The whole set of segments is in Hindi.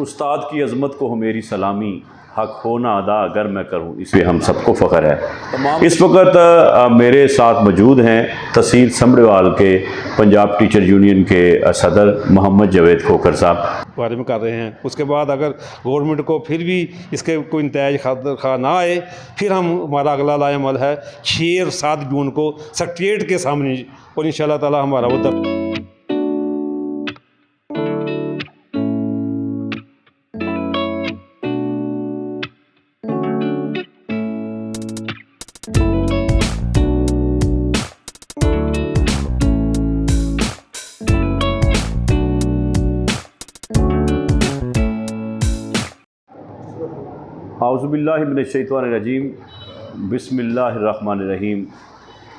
उस्ताद की अज़मत को हो मेरी सलामी, हक हो ना अदा अगर मैं करूं इसे हम सबको फ़ख्र है। इस वक्त मेरे साथ मौजूद हैं तहसील समड़वाल के पंजाब टीचर यूनियन के सदर मोहम्मद जावेद खोखर साहब बारे में कर रहे हैं। उसके बाद अगर गवर्नमेंट को फिर भी इसके कोई नताइज खा ना आए, फिर हमारा अगला लाएमल है 6 और 7 जून को सेक्रेटेरिएट के सामने, और इंशाल्लाह ताला हमारा वो आउज़ुबिल्लाहि मिनश्शैतानिर्रजीम, बिस्मिल्लाहिर्रहमानिर्रहीम।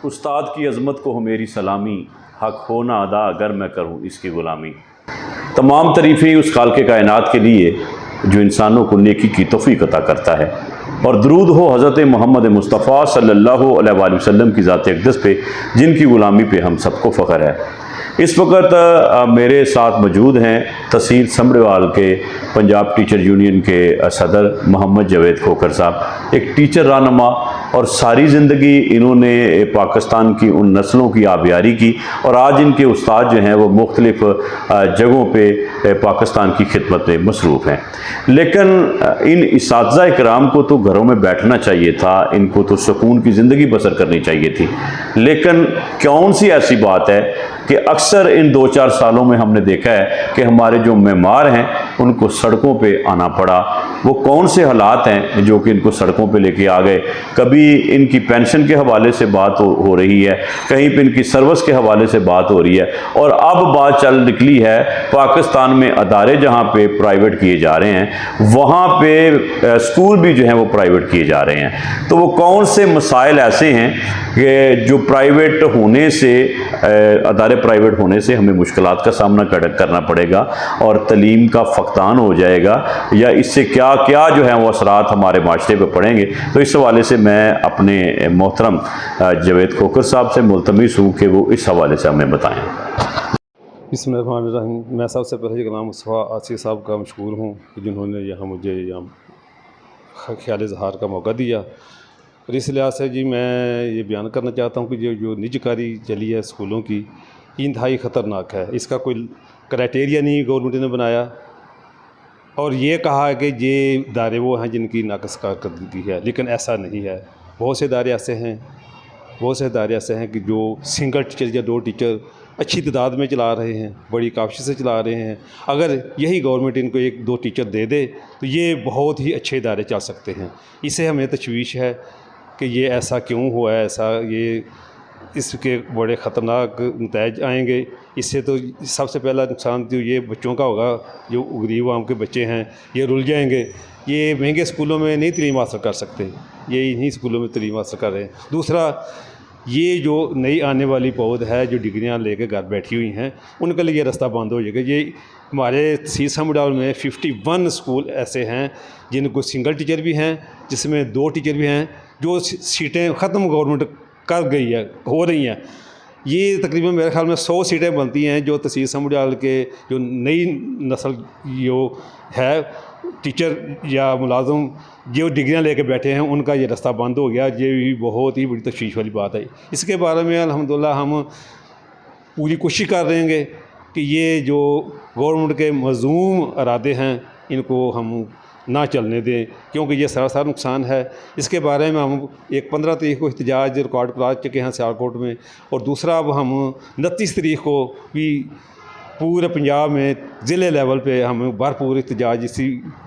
उस्ताद की अज़मत को हो मेरी सलामी, हक हो ना अदा अगर मैं करूँ इसकी ग़ुलामी। तमाम तरीफ़ें उस खालिक़े कायनात के लिए जो इंसानों को नेकी की तौफ़ीक़ अता करता है, और दरूद हो हज़रत मोहम्मद मुस्तफ़ा सल्लल्लाहु अलैहि वसल्लम की ज़ात अक़दस पे, जिनकी ग़ुलामी पे हम सबको फ़ख्र है। इस वक्त मेरे साथ मौजूद हैं तहसील समड़वाल के पंजाब टीचर यूनियन के सदर मोहम्मद जावेद खोखर साहब। एक टीचर रहनुमा, और सारी ज़िंदगी इन्होंने पाकिस्तान की उन नस्लों की आबियारी की, और आज इनके उस्ताद जो हैं वो मुख्तलिफ़ जगहों पे पाकिस्तान की खिदमत में मसरूफ़ हैं। लेकिन इन इसातिज़ा इकराम को तो घरों में बैठना चाहिए था, इनको तो सुकून की ज़िंदगी बसर करनी चाहिए थी। लेकिन कौन सी ऐसी बात है कि अक्सर इन 2-4 सालों में हमने देखा है कि हमारे जो मेमार हैं उनको सड़कों पे आना पड़ा। वो कौन से हालात हैं जो कि इनको सड़कों पे लेके आ गए? कभी इनकी पेंशन के हवाले से बात हो रही है, कहीं पे इनकी सर्विस के हवाले से बात हो रही है, और अब बात चल निकली है पाकिस्तान में अदारे जहाँ पे प्राइवेट किए जा रहे हैं, वहाँ पे स्कूल भी जो हैं वो प्राइवेट किए जा रहे हैं। तो वो कौन से मसाइल ऐसे हैं कि जो प्राइवेट होने से, अदारे प्राइवेट होने से हमें मुश्किलात का सामना करना पड़ेगा और तलीम का फ़क़दान हो जाएगा, या इससे क्या क्या जो है वो असरात हमारे माशरे पर पड़ेंगे? तो इस हवाले से मैं अपने मोहतरम जावेद खोखर साहब से मुल्तमिस हूँ कि वो इस हवाले से हमें बताएँ। बिस्मिल्लाहिर्रहमानिर्रहीम। मैं सबसे पहले गुलाम मुस्तफ़ा आसिफ़ साहब का मशकूर हूँ कि जिन्होंने मुझे यहाँ ख्याल इज़हार का मौका दिया। और इस लिहाज से जी मैं ये बयान करना चाहता हूँ कि जो निजकारी चली है स्कूलों की, इंतहाई ख़तरनाक है। इसका कोई क्राइटेरिया नहीं गवर्नमेंट ने बनाया, और ये कहा है कि ये इदारे वो हैं जिनकी नाक़िस कारकर्दगी है, लेकिन ऐसा नहीं है। बहुत से इदारे ऐसे हैं कि जो सिंगल टीचर या 2 टीचर अच्छी तादाद में चला रहे हैं, बड़ी काविश से चला रहे हैं। अगर यही गवर्नमेंट इनको 1-2 टीचर दे दे तो ये बहुत ही अच्छे इदारे चल सकते हैं। इससे हमें तशवीश है कि ये ऐसा क्यों हुआ है, इसके बड़े ख़तरनाक नताइज आएंगे। इससे तो सबसे पहला नुकसान तो ये बच्चों का होगा, जो गरीब आम के बच्चे हैं ये रुल जाएंगे, ये महंगे स्कूलों में नहीं तलीम हासिल कर सकते, ये इन्हीं स्कूलों में तलीम हासिल कर रहे हैं। दूसरा, ये जो नई आने वाली पौध है जो डिग्रियां लेके घर बैठी हुई हैं, उनके लिए रास्ता बंद हो जाएगा। ये हमारे तहसील समड़वाल में 51 स्कूल ऐसे हैं जिनको सिंगल टीचर भी हैं, जिसमें 2 टीचर भी हैं, जो सीटें ख़त्म गवर्नमेंट कर गई है, हो रही हैं। ये तकरीबन मेरे ख्याल में 100 सीटें बनती हैं जो तहसील समड़वाल के जो नई नस्ल जो है टीचर या मुलाजम जो डिग्रियां लेके बैठे हैं, उनका ये रास्ता बंद हो गया। ये भी बहुत ही बड़ी तशवीश वाली बात है। इसके बारे में अल्हम्दुलिल्लाह हम पूरी कोशिश कर रहे हैं कि ये जो गवर्नमेंट के मज़मूम इरादे हैं इनको हम ना चलने दें, क्योंकि ये सरासर नुकसान है। इसके बारे में हम 15 तारीख को एहतजाज रिकॉर्ड करा चुके हैं सियालकोट में, और दूसरा अब हम 29 तारीख को भी पूरे पंजाब में ज़िले लेवल पे हम भरपूर एहतजाज इसी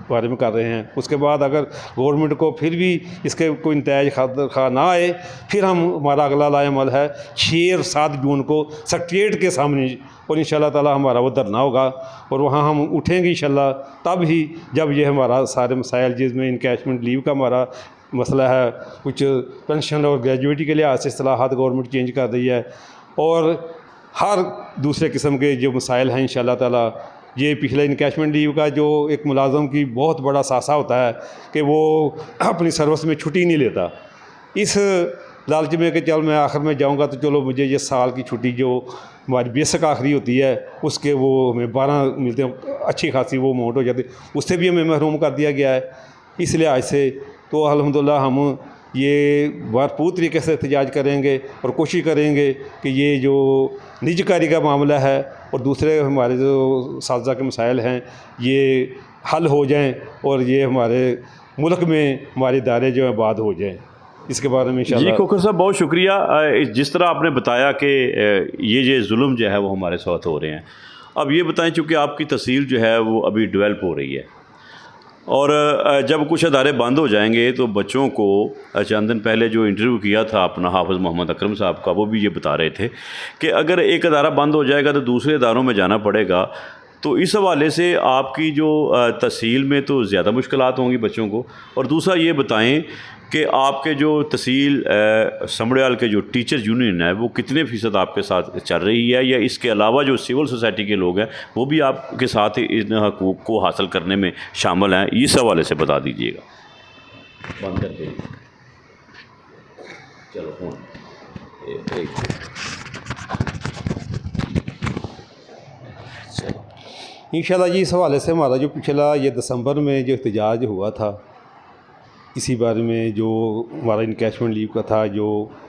बारे में कर रहे हैं। उसके बाद अगर गवर्नमेंट को फिर भी इसके कोई नताइज खा ना आए, फिर हमारा अगला लाएमल है 6 और 7 जून को सेक्रेटेरिएट के सामने, और इंशाल्लाह ताला हमारा वो धरना होगा, और वहाँ हम उठेंगे इंशाल्लाह तब ही जब ये हमारा सारे मसाइल, जिसमें इनकैशमेंट लीव का हमारा मसला है, कुछ पेंशन और ग्रेजुएटी के लिहाज से इस्तिलाहात गवर्नमेंट चेंज कर रही है, और हर दूसरे किस्म के जो मसाइल हैं इंशाल्लाह ताला। ये पिछले इनकैशमेंट लीव का जो एक मुलाजम की बहुत बड़ा सासा होता है कि वो अपनी सर्विस में छुट्टी नहीं लेता, इस लालच में कि चल मैं आखिर में जाऊंगा तो चलो मुझे ये साल की छुट्टी जो हमारी बेसिक आखिरी होती है उसके वो हमें 12 मिलते हैं, अच्छी खासी वो अमाउंट हो जाती है, उससे भी हमें महरूम कर दिया गया है। इस लिहाज से तो अल्हम्दुलिल्लाह हम ये भरपूर तरीके से एहतजाज करेंगे और कोशिश करेंगे कि ये जो निजकारी का मामला है और दूसरे हमारे जो साजा के मसाइल हैं ये हल हो जाएं और ये हमारे मुल्क में हमारे इदारे जो हैं आबाद हो जाएं। इसके बारे में जी इंशाल्लाह। खोखर साहब बहुत शुक्रिया। जिस तरह आपने बताया कि ये जुल्म जो है वो हमारे साथ हो रहे हैं, अब ये बताएं चूँकि आपकी तहसील जो है वो अभी डेवलप हो रही है और जब कुछ अदारे बंद हो जाएंगे तो बच्चों को, चंद दिन पहले जो इंटरव्यू किया था अपना हाफिज़ मोहम्मद अकरम साहब का, वो भी ये बता रहे थे कि अगर एक अदारा बंद हो जाएगा तो दूसरे अदारों में जाना पड़ेगा। तो इस हवाले से आपकी जो तहसील में तो ज़्यादा मुश्किलात होंगी बच्चों को, और दूसरा ये बताएं कि आपके जो तहसील समड़ियाल के जो टीचर यूनियन है वो कितने फ़ीसद आपके साथ चल रही है, या इसके अलावा जो सिविल सोसाइटी के लोग हैं वो भी आपके साथ इन हकूक़ को हासिल करने में शामिल हैं, इस हवाले से बता दीजिएगा। बंद कर दीजिए, चलो फोन इंशाल्लाह जी इस हवाले से हमारा जो पिछला ये दिसंबर में जो एहतजाज हुआ था, इसी बारे में जो हमारा इनकैशमेंट लीव का था, जो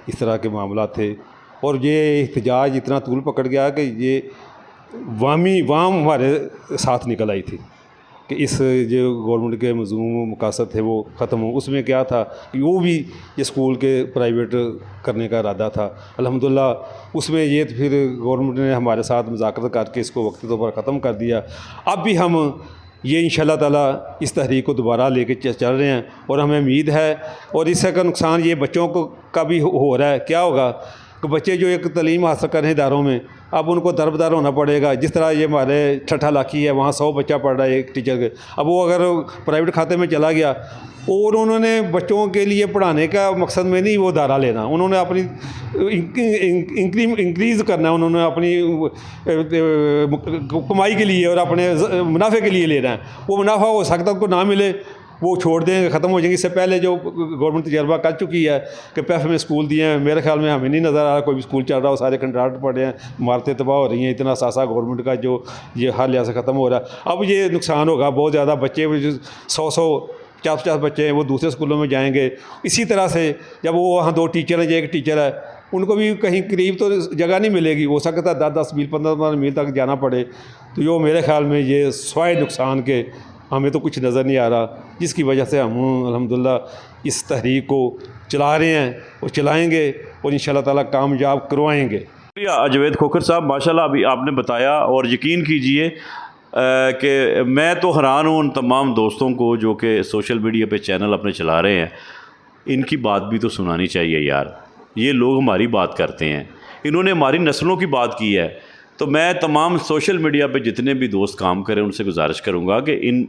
इस तरह के मामला थे, और ये एहतजाज इतना तूल पकड़ गया कि ये वाम हमारे साथ निकल आई थी कि इस जो गवर्नमेंट के मज़मूम मकासद थे वो ख़त्म हो। उसमें क्या था कि वो भी ये स्कूल के प्राइवेट करने का इरादा था। अल्हम्दुलिल्लाह उसमें ये तो फिर गवर्नमेंट ने हमारे साथ मुज़ाकरत करके इसको वक्ती तौर पर ख़त्म कर दिया। अब भी हम ये इंशाल्लाह ताला इस तहरीक को दोबारा लेके चल रहे हैं और हमें उम्मीद है, और इससे का नुकसान ये बच्चों को का भी हो रहा है। क्या होगा कि बच्चे जो एक तालीम हासिल कर रहे हैं इदारों में, अब उनको दरबदार होना पड़ेगा। जिस तरह ये हमारे ठट्ठा लाखी है, वहाँ 100 बच्चा पढ़ रहा है एक टीचर के, अब वो अगर प्राइवेट खाते में चला गया और उन्होंने बच्चों के लिए पढ़ाने का मकसद में नहीं वो दारा लेना, उन्होंने अपनी इंक्रीज़ करना है, उन्होंने अपनी कमाई के लिए और अपने मुनाफे के लिए लेना है। वो मुनाफा हो सकता है उनको ना मिले, वो छोड़ देंगे, ख़त्म हो जाएंगे। इससे पहले जो गवर्नमेंट तजर्बा कर चुकी है कि पैफ में स्कूल दिए हैं, मेरे ख्याल में हमें नहीं नज़र आ रहा कोई भी स्कूल चल रहा हो, सारे कंट्राक्ट पड़े हैं, इमारतें तबाह हो रही हैं, इतना सासा गवर्नमेंट का जो ये हर लिहाज से ख़त्म हो रहा है। अब ये नुकसान होगा बहुत ज़्यादा, बच्चे 100 50 बच्चे हैं वो दूसरे स्कूलों में जाएंगे। इसी तरह से जब वो वहाँ 2 टीचर हैं, एक टीचर है, उनको भी कहीं करीब तो जगह नहीं मिलेगी, हो सकता है 10-10 मील 15 मील तक जाना पड़े। तो जो मेरे ख्याल में ये स्वाय नुकसान के हमें तो कुछ नज़र नहीं आ रहा, जिसकी वजह से हम अल्हम्दुलिल्लाह इस तहरीक को चला रहे हैं और चलाएँगे और इंशाल्लाह ताला कामयाब करवाएँगे। जावेद खोखर साहब, माशाल्लाह अभी आपने बताया, और यकीन कीजिए कि मैं तो हैरान हूँ उन तमाम दोस्तों को जो कि सोशल मीडिया पे चैनल अपने चला रहे हैं। इनकी बात भी तो सुनानी चाहिए यार, ये लोग हमारी बात करते हैं, इन्होंने हमारी नस्लों की बात की है। तो मैं तमाम सोशल मीडिया पे जितने भी दोस्त काम करें उनसे गुजारिश करूँगा कि इन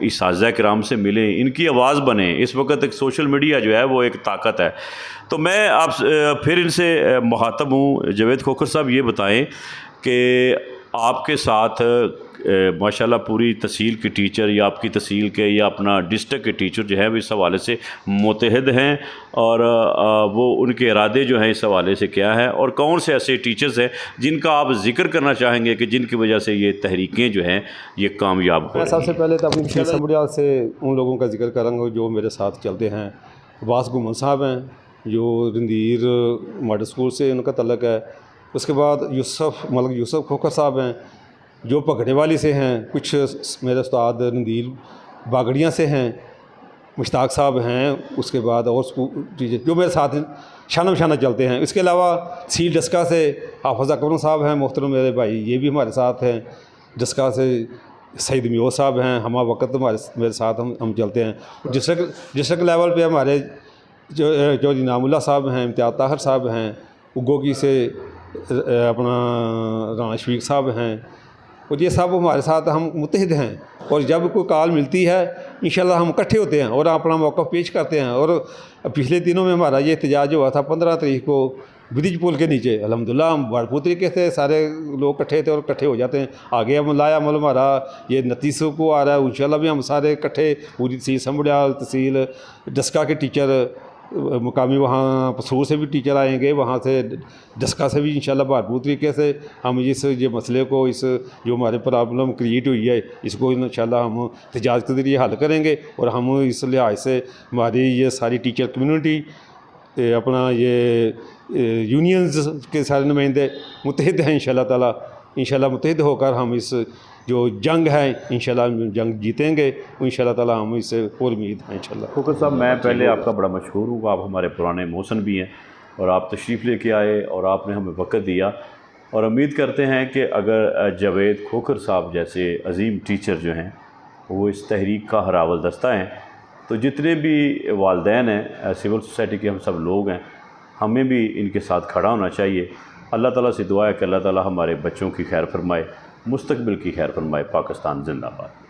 इसाज़ा किराम से मिलें, इनकी आवाज़ बने। इस वक्त एक सोशल मीडिया जो है वो एक ताकत है। तो मैं आप फिर इनसे मुखातब हूँ। जावेद खोखर साहब, ये बताएं कि आपके साथ माशाल्लाह पूरी तहसील के टीचर या आपकी तहसील के या अपना डिस्ट्रिक्ट के टीचर जो है वो इस हवाले से मुतहद हैं, और वो उनके इरादे जो हैं इस हवाले से क्या है, और कौन से ऐसे टीचर्स हैं जिनका आप जिक्र करना चाहेंगे कि जिनकी वजह से ये तहरीकें जो हैं ये कामयाब हो रही हैं? सबसे पहले तो अपनी समड़ियाल से उन लोगों का जिक्र करूँगा जो मेरे साथ चलते हैं। अब्बास गुमन साहब हैं जो रंधीर मॉडल स्कूल से उनका तल्लक है। उसके बाद यूसुफ खोखर साहब हैं जो पगड़े वाली से हैं। कुछ मेरे उस्ताद रंधीर बागड़ियाँ से हैं, मुश्ताक साहब हैं। उसके बाद और स्कूल टीचर जो मेरे साथ शाना बशाना चलते हैं। इसके अलावा सील डस्का से हाफिज़ अकरम साहब हैं, मोहतरम मेरे भाई, ये भी हमारे साथ हैं। डस्का से सईद मियो साहब हैं, हमा वक्त मेरे साथ हम चलते हैं। डिस्ट्रिक्ट लेवल पे हमारे जो इनामुल्लाह साहब हैं, इम्तियाज़ ताहिर साहब हैं। उगोगी से अपना राना शफीक साहब हैं, और ये सब हमारे साथ हम मुत्तहिद हैं। और जब कोई कॉल मिलती है इंशाल्लाह हम इकट्ठे होते हैं और अपना मौक़िफ़ पेश करते हैं। और पिछले दिनों में हमारा ये एहतजाज हुआ था 15 तारीख को ब्रिज पुल के नीचे। अल्हम्दुलिल्लाह हम भरपूर तरीके से सारे लोग इकट्ठे थे और इकट्ठे हो जाते हैं। आगे हम लाया अमल हमारा ये 29 को आ रहा है। इंशाल्लाह भी हम सारे इकट्ठे पूरी तहसील समड़ियाल, तहसील डस्का के टीचर मुकामी वहाँ पसूर से भी टीचर आएंगे, वहाँ से डस्का से भी इंशाल्लाह भरपूर तरीके से हम ये मसले को, इस जो हमारे प्रॉब्लम क्रिएट हुई है, इसको इंशाल्लाह हम तजाज़ के ज़रिए हल करेंगे। और हम इस लिहाज से हमारी ये सारी टीचर कम्यूनिटी, अपना ये यूनियंस के सारे नुमाइंदे मुत्तहिद हैं इंशाल्लाह मुत्तहिद होकर हम इस जो जंग है इंशाल्लाह जंग जीतेंगे। इंशाल्लाह ताला हम इससे और उम्मीद है इंशाल्लाह। खोखर साहब, मैं पहले आपका बड़ा मशहूर हूँ, आप हमारे पुराने मौसन भी हैं और आप तशरीफ़ लेके आए और आपने हमें वक्त दिया, और उम्मीद करते हैं कि अगर जावेद खोखर साहब जैसे अजीम टीचर जो हैं वो इस तहरीक का हरावल दस्ता हैं, तो जितने भी वालदैन हैं, सिविल सोसाइटी के हम सब लोग हैं, हमें भी इनके साथ खड़ा होना चाहिए। अल्लाह ताला से दुआ है कि अल्लाह ताला हमारे बच्चों की खैर फरमाए, मुस्तकबिल की खैर फरमाए। पाकिस्तान जिंदाबाद।